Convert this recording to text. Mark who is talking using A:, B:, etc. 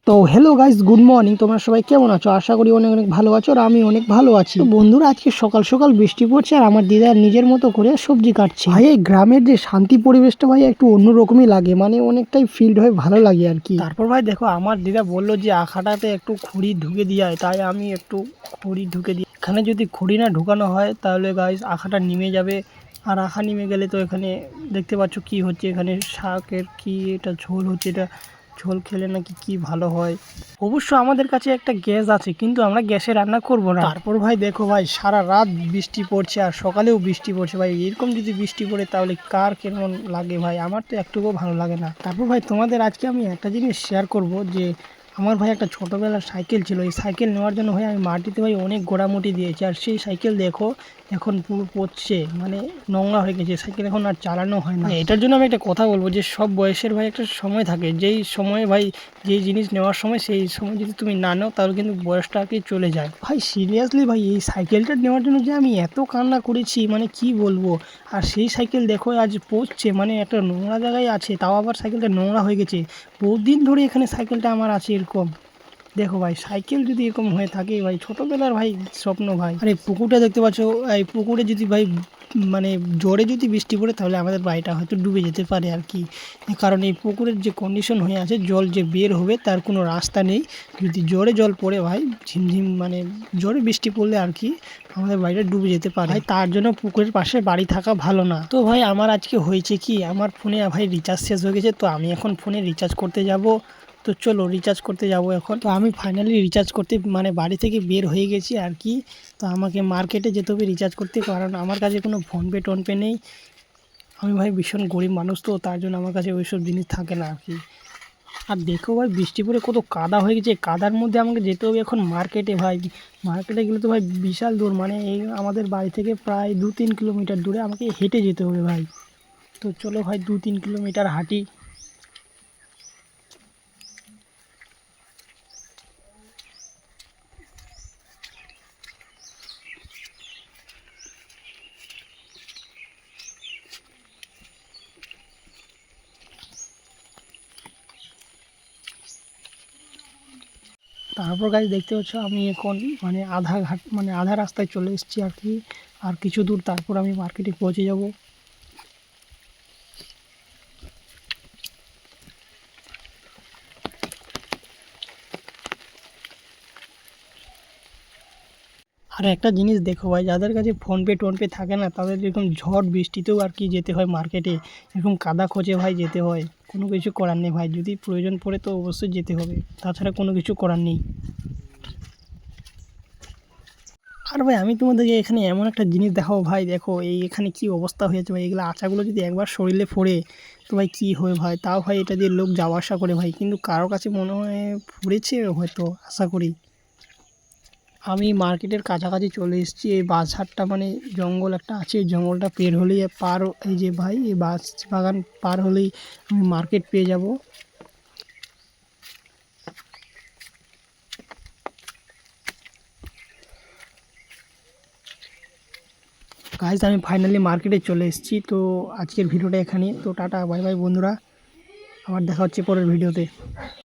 A: তো hello guys, good morning. তোমরা সবাই কেমন আছো? আশা করি অনেক অনেক ভালো আছো, আর আমি অনেক ভালো আছি। তো বন্ধুরা, আজকে সকাল সকাল বৃষ্টি পড়ছে আর আমার দিদা নিজের মতো করে সবজি কাটছে। ভাই এই গ্রামের যে শান্তি পরিবেশটা ভাই একটু অন্যরকমই লাগে, মানে অনেকটাই ফিল্ড হয়ে ভালো লাগে আর কি। তারপর ভাই দেখো, আমার দিদা বললো যে আখাটাতে একটু খড়ি ঢুকে দিয়ে, তাই আমি একটু খড়ি ঢুকে দিই। এখানে যদি খড়ি না ঢুকানো হয় তাহলে গাইস আখাটা নিমে যাবে, আর আখা নিমে গেলে তো এখানে দেখতে পাচ্ছ কি হচ্ছে, এখানে শাকের কি এটা ঝোল হচ্ছে, এটা ঝোল খেলে নাকি কি ভালো হয়। অবশ্য আমাদের কাছে একটা গ্যাস আছে, কিন্তু আমরা গ্যাসে রান্না করব না। তারপর ভাই দেখো ভাই, সারা রাত বৃষ্টি পড়ছে আর সকালেও বৃষ্টি পড়ছে ভাই। এরকম যদি বৃষ্টি পড়ে তাহলে কার কেমন লাগে ভাই? আমার তো একটুকুও ভালো লাগে না। তারপর ভাই তোমাদের আজকে আমি একটা জিনিস শেয়ার করব, যে আমার ভাই একটা ছোটোবেলার সাইকেল ছিল। এই সাইকেল নেওয়ার জন্য ভাই আমি মাটিতে ভাই অনেক গোড়ামুটি দিয়েছি, আর সেই সাইকেল দেখো এখন পুরো পচছে, মানে নোংরা হয়ে গেছে। সাইকেল এখন আর চালানো হয় না। এটার জন্য আমি একটা কথা বলবো, যে সব বয়সের ভাই একটা সময় থাকে, যেই সময়ে ভাই যেই জিনিস নেওয়ার সময়, সেই সময় যদি তুমি না নাও তাহলে কিন্তু বয়সটা আর কি চলে যায়। ভাই সিরিয়াসলি ভাই, এই সাইকেলটা নেওয়ার জন্য যে আমি এত কান্না করেছি, মানে কি বলবো। আর সেই সাইকেল দেখো আজ পচছে, মানে একটা নোংরা জায়গায় আছে, তাও আবার সাইকেলটা নোংরা হয়ে গেছে। বহুত দিন ধরে এখানে সাইকেলটা আমার আছে এরকম। দেখো ভাই, সাইকেল যদি এরকম হয়ে থাকে ভাই, ছোটোবেলার ভাই স্বপ্ন ভাই। আর এই পুকুরটা দেখতে পাচ্ছ, এই পুকুরে যদি ভাই মানে জোরে যদি বৃষ্টি পড়ে তাহলে আমাদের বাড়িটা হয়তো ডুবে যেতে পারে আর কি। কারণ এই পুকুরের যে কন্ডিশন হয়ে আছে, জল যে বের হবে তার কোনো রাস্তা নেই। যদি জোরে জল পড়ে ভাই, ঝিমঝিম মানে জোরে বৃষ্টি পড়লে আর কি আমাদের বাড়িটা ডুবে যেতে পারে। ভাই তার জন্য পুকুরের পাশে বাড়ি থাকা ভালো না। তো ভাই আমার আজকে হয়েছে কি, আমার ফোনে ভাই রিচার্জ শেষ হয়ে গেছে, তো আমি এখন ফোনে রিচার্জ করতে যাব। তো চলো রিচার্জ করতে যাব এখন। তো আমি ফাইনালি রিচার্জ করতে মানে বাড়ি থেকে বের হয়ে গেছি আর কি। তো আমাকে মার্কেটে যেতে হবে রিচার্জ করতে, কারণ আমার কাছে কোনো ফোনপে টোনপে নেই। আমি ভাই ভীষণ গরিব মানুষ, তো তার জন্য আমার কাছে ওইসব জিনিস থাকে না আর কি। আর দেখো ভাই, বৃষ্টি পড়ে কত কাদা হয়ে গেছে, কাদার মধ্যে আমাকে যেতে হবে এখন মার্কেটে ভাই। মার্কেটে গেলে তো ভাই বিশাল দূর, মানে এই আমাদের বাড়ি থেকে প্রায় 2-3 কিলোমিটার দূরে আমাকে হেঁটে যেতে হবে ভাই। তো চলো ভাই 2-3 কিলোমিটার হাঁটি। তারপর গাছ দেখতে পাচ্ছ, আমি এখন মানে আধা ঘাট মানে আধা রাস্তায় চলে এসেছি আর কি। আর কিছু দূর তারপর আমি মার্কেটে পৌঁছে যাব। আর একটা জিনিস দেখো ভাই, যাদের কাছে ফোনপে টোনপে থাকে না, তাদের এরকম ঝড় বৃষ্টিতেও আর কি যেতে হয় মার্কেটে। এরকম কাদা খোঁজে ভাই যেতে হয়, কোনো কিছু করার নেই ভাই। যদি প্রয়োজন পড়ে তো অবশ্যই যেতে হবে, তাছাড়া কোনো কিছু করার নেই। আর ভাই আমি তোমাদেরকে এখানে এমন একটা জিনিস দেখাবো ভাই, দেখো এই এখানে কি অবস্থা হয়েছে ভাই। এগুলো আচাগুলো যদি একবার শরীরে পড়ে তো ভাই কী হয় ভাই। তাও ভাই এটা দিয়ে লোক যাওয়া আসা করে ভাই, কিন্তু কারো কাছে মনে হয় পড়েছে হয়তো, আশা করি। আমি মার্কেটের কাছাকাছি চলে এসেছি। এই বাঁশঝাড়টা মানে জঙ্গল একটা আছে, এই জঙ্গলটা পের হলেই এই যে ভাই এই বাঁশ বাগান পার হলেই আমি মার্কেট পেয়ে যাব। গাইজ আমি ফাইনালি মার্কেটে চলে এসেছি। তো আজকের ভিডিওটা এখানেই। তো টাটা বাই বাই বন্ধুরা, আবার দেখা হচ্ছে পরের ভিডিওতে।